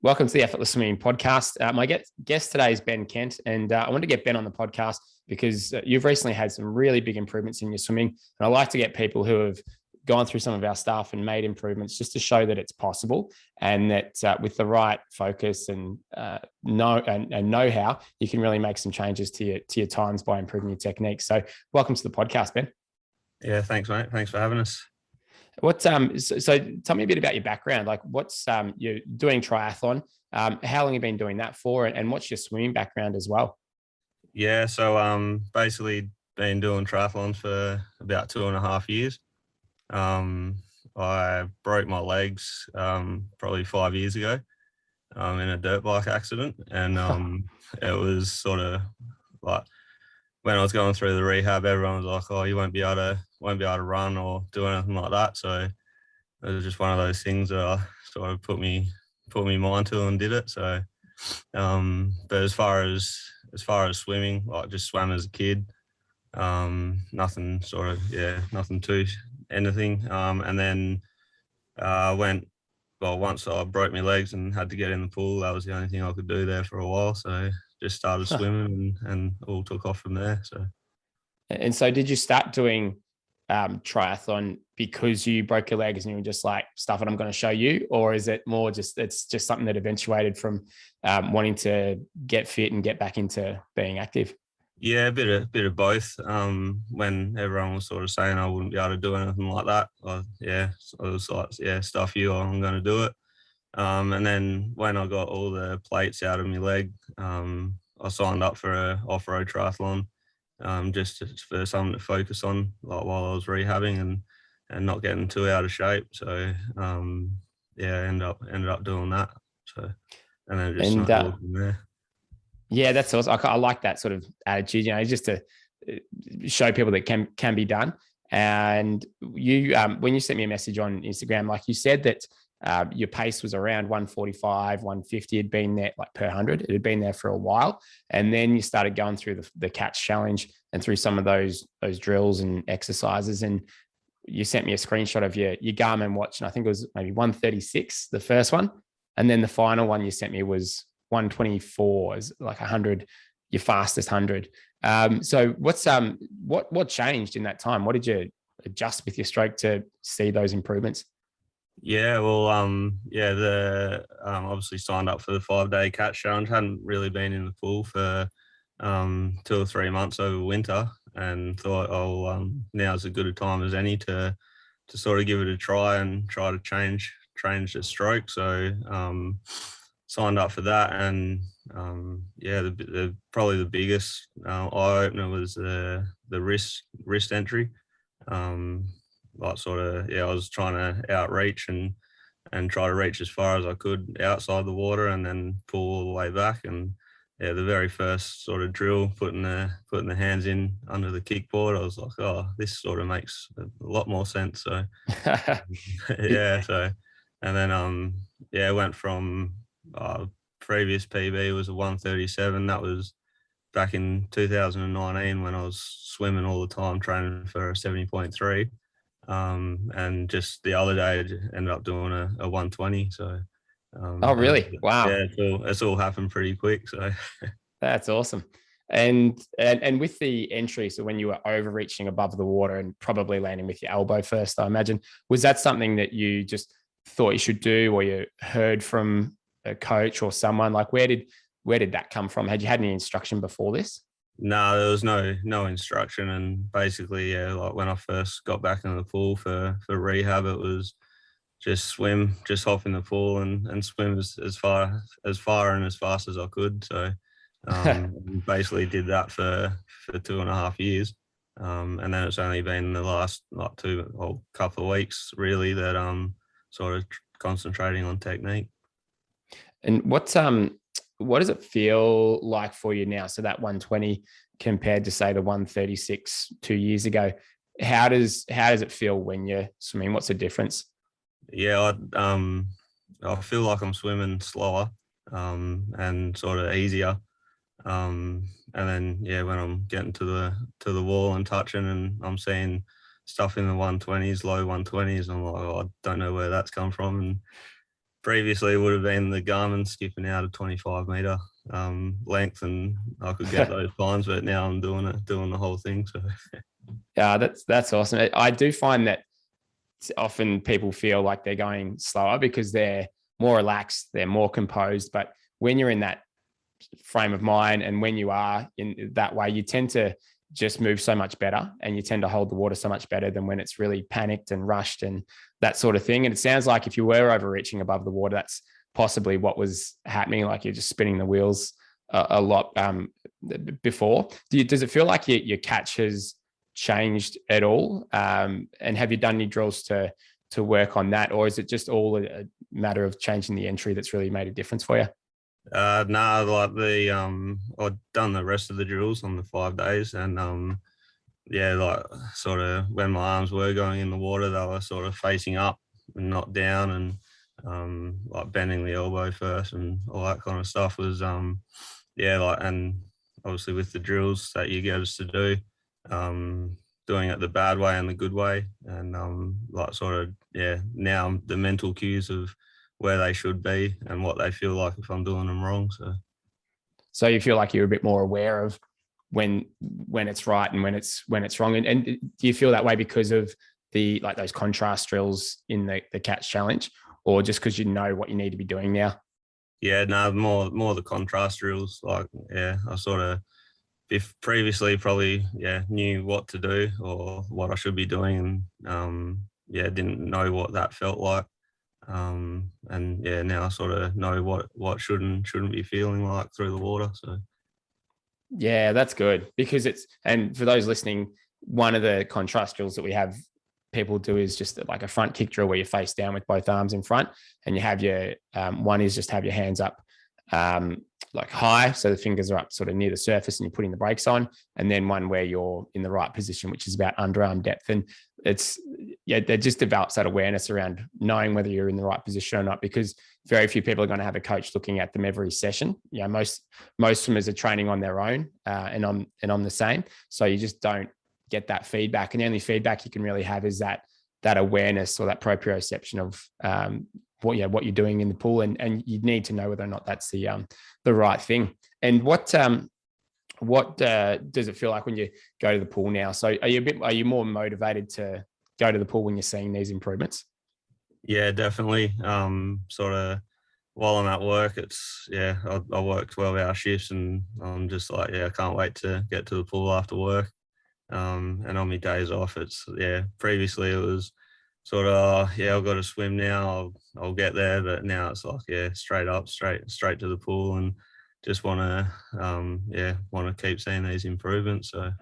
Welcome to the Effortless Swimming podcast. My guest today is Ben Kent, and I want to get Ben on the podcast because you've recently had some really big improvements in your swimming. And I like to get people who have gone through some of our stuff and made improvements just to show that it's possible, and that with the right focus and know-how, you can really make some changes to your times by improving your technique. So, welcome to the podcast, Ben. Yeah, thanks, mate. Thanks for having us. So tell me a bit about your background. Like, what's you're doing triathlon? How long have you been doing that for, and what's your swimming background as well? Yeah, so basically been doing triathlons for about 2.5 years. I broke my legs probably 5 years ago in a dirt bike accident, and it was sort of like when I was going through the rehab, everyone was like, "Oh, you won't be able to run or do anything like that." So it was just one of those things that I sort of put me mind to and did it. So, but as far as swimming, like just swam as a kid. Nothing nothing too anything. And then went. Well, once I broke my legs and had to get in the pool, that was the only thing I could do there for a while. So just started swimming and all took off from there. So. And so, did you start doing triathlon because you broke your legs and you were just like, "Stuff it, I'm going to show you," or is it more just it's just something that eventuated from wanting to get fit and get back into being active? Yeah, a bit of both. When everyone was sort of saying I wouldn't be able to do anything like that, I was like, yeah, stuff you, I'm going to do it. And then when I got all the plates out of my leg, I signed up for a off-road triathlon, just for something to focus on, like while I was rehabbing and not getting too out of shape. So yeah, ended up doing that. So and then just And snowballed from there. yeah, that's awesome. I like that sort of attitude, just to show people that can be done. And you, when you sent me a message on Instagram, like you said that your pace was around 145, 150 had been there like per 100. It had been there for a while. And then you started going through the catch challenge and through some of those drills and exercises. And you sent me a screenshot of your Garmin watch. And I think it was maybe 136, the first one. And then the final one you sent me was 124, is like 100, your fastest 100. So what changed in that time? What did you adjust with your stroke to see those improvements? Yeah, well, the obviously signed up for the 5-day catch challenge. Hadn't really been in the pool for 2 or 3 months over winter, and thought, oh, now's as good a time as any to sort of give it a try and try to change the stroke. So signed up for that, and the probably the biggest eye opener was the wrist entry. I was trying to outreach and try to reach as far as I could outside the water and then pull all the way back. And yeah, the very first sort of drill, putting the hands in under the kickboard, I was like, oh, this sort of makes a lot more sense. So yeah, so and then went from previous PB was a 137. That was back in 2019 when I was swimming all the time, training for a 70.3. And just the other day, I ended up doing a 120. So, Oh, really? Wow. yeah, it's all happened pretty quick. So, That's awesome. And with the entry, so when you were overreaching above the water and probably landing with your elbow first, I imagine, was that something that you just thought you should do, or you heard from a coach or someone? Like, where did that come from? Had you had any instruction before this? no, there was no instruction, and basically, yeah, like when I first got back in the pool for rehab, it was just swim, just hop in the pool and swim as far and as fast as I could. So basically did that for 2.5 years. And then it's only been the last like couple of weeks really that I'm sort of concentrating on technique. And what does it feel like for you now? So that 120 compared to say the 136 2 years ago, how does it feel when you're swimming? What's the difference? Yeah, I feel like I'm swimming slower and sort of easier. And then yeah, when I'm getting to the wall and touching, and I'm seeing stuff in the 120s, low 120s, I'm like, oh, I don't know where that's come from. And previously it would have been the Garmin skipping out of 25-meter length, and I could get those times, but now I'm doing the whole thing. So Yeah, that's awesome. I do find that often people feel like they're going slower because they're more relaxed, they're more composed. But when you're in that frame of mind and when you are in that way, you tend to just move so much better and you tend to hold the water so much better than when it's really panicked and rushed and that sort of thing. And it sounds like if you were overreaching above the water, that's possibly what was happening. Like you're just spinning the wheels a lot before. Does it feel like your catch has changed at all? And have you done any drills to work on that? Or is it just all a matter of changing the entry that's really made a difference for you? No, like I'd done the rest of the drills on the 5 days, and yeah, like sort of when my arms were going in the water, they were sort of facing up and not down, and like bending the elbow first and all that kind of stuff was yeah, like, and obviously with the drills that you get us to do, doing it the bad way and the good way, and like sort of, yeah, now the mental cues of where they should be and what they feel like if I'm doing them wrong. So you feel like you're a bit more aware of when it's right and when it's wrong. And do you feel that way because of the like those contrast drills in the catch challenge, or just because you know what you need to be doing now? Yeah, no, more the contrast drills. Like, yeah, I sort of, if previously probably, yeah, knew what to do or what I should be doing, and yeah, didn't know what that felt like. And yeah, now I sort of know what shouldn't be feeling like through the water. So Yeah, that's good because and for those listening, one of the contrast drills that we have people do is just like a front kick drill where you're face down with both arms in front, and you have your one is just have your hands up like high, so the fingers are up sort of near the surface and you're putting the brakes on, and then one where you're in the right position, which is about underarm depth. And it's, yeah, that just develops that awareness around knowing whether you're in the right position or not, because very few people are going to have a coach looking at them every session. You know, most swimmers are training on their own, and I'm the same. So you just don't get that feedback, and the only feedback you can really have is that awareness or that proprioception of what you're doing in the pool, and you need to know whether or not that's the right thing. And what does it feel like when you go to the pool now? So are you more motivated to go to the pool when you're seeing these improvements? yeah, definitely. Sort of while I'm at work, it's, yeah, I work 12-hour shifts, and I'm just like, yeah, I can't wait to get to the pool after work. And on my days off, it's, yeah, previously it was sort of, yeah, I've got to swim now, I'll get there, but now it's like, yeah, straight to the pool, and just want to keep seeing these improvements. So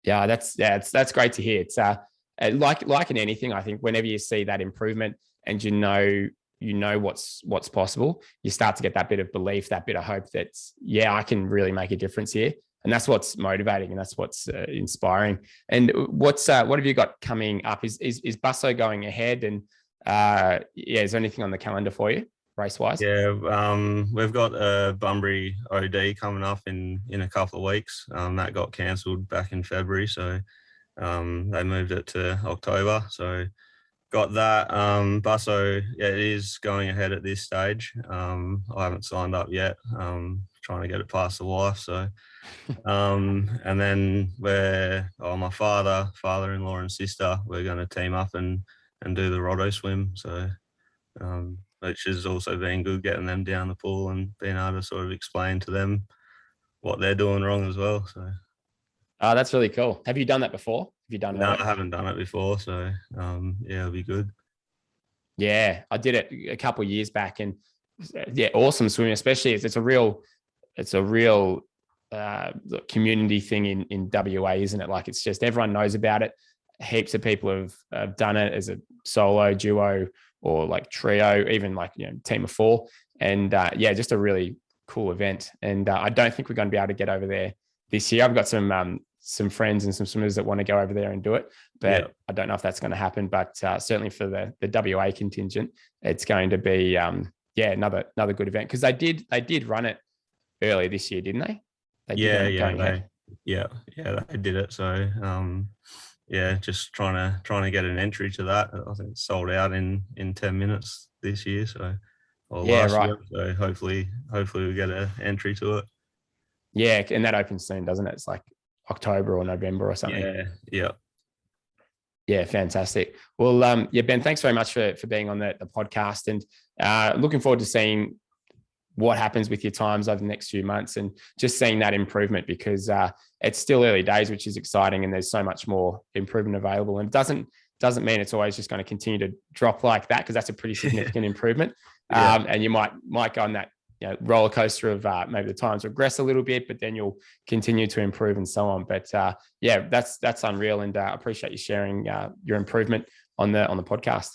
Yeah, that's great to hear. It's like in anything, I think whenever you see that improvement and you know what's possible, you start to get that bit of belief, that bit of hope that, yeah, I can really make a difference here. And that's what's motivating, and that's what's inspiring. And what have you got coming up? Is Busso going ahead? And yeah, is there anything on the calendar for you race wise? yeah, we've got a Bunbury OD coming up in a couple of weeks. That got cancelled back in February, so they moved it to October. So got that. Busso, yeah, it is going ahead at this stage. I haven't signed up yet. Trying to get it past the wife. So, and then my father-in-law and sister, we're going to team up and do the Roto swim. So, which has also been good, getting them down the pool and being able to sort of explain to them what they're doing wrong as well. So, That's really cool. Have you done that before? Have you done no, Roto? I haven't done it before. So, yeah, it'll be good. Yeah, I did it a couple of years back, and yeah, awesome swimming. Especially it's a real community thing in WA, isn't it? Like, it's just everyone knows about it. Heaps of people have done it as a solo, duo, or like trio, even like, you know, team of four. And yeah, just a really cool event. And I don't think we're going to be able to get over there this year. I've got some friends and some swimmers that want to go over there and do it, but Yeah. I don't know if that's going to happen. But certainly for the WA contingent, it's going to be yeah, another good event, because they did run it earlier this year, didn't they? They did end up going ahead. They did it. So yeah, just trying to get an entry to that. I think it's sold out in 10 minutes this year, so or Yeah, last right. year. So hopefully we get an entry to it. Yeah, and that opens soon, doesn't it? It's like October or November or something. Yeah. Yeah, fantastic. Well, yeah, Ben, thanks very much for being on the podcast, and looking forward to seeing what happens with your times over the next few months, and just seeing that improvement, because it's still early days, which is exciting, and there's so much more improvement available. And it doesn't mean it's always just going to continue to drop like that, because that's a pretty significant improvement. Yeah. And you might go on that roller coaster of maybe the times regress a little bit, but then you'll continue to improve and so on. But yeah, that's unreal, and I appreciate you sharing your improvement on the podcast.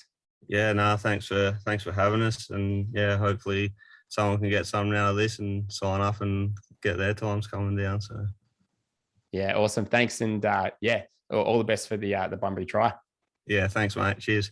Yeah, no, thanks for having us, and yeah, hopefully someone can get something out of this and sign up and get their times coming down. So yeah, awesome. Thanks, and yeah, all the best for the Bunbury Tri. Yeah, thanks, mate. Cheers.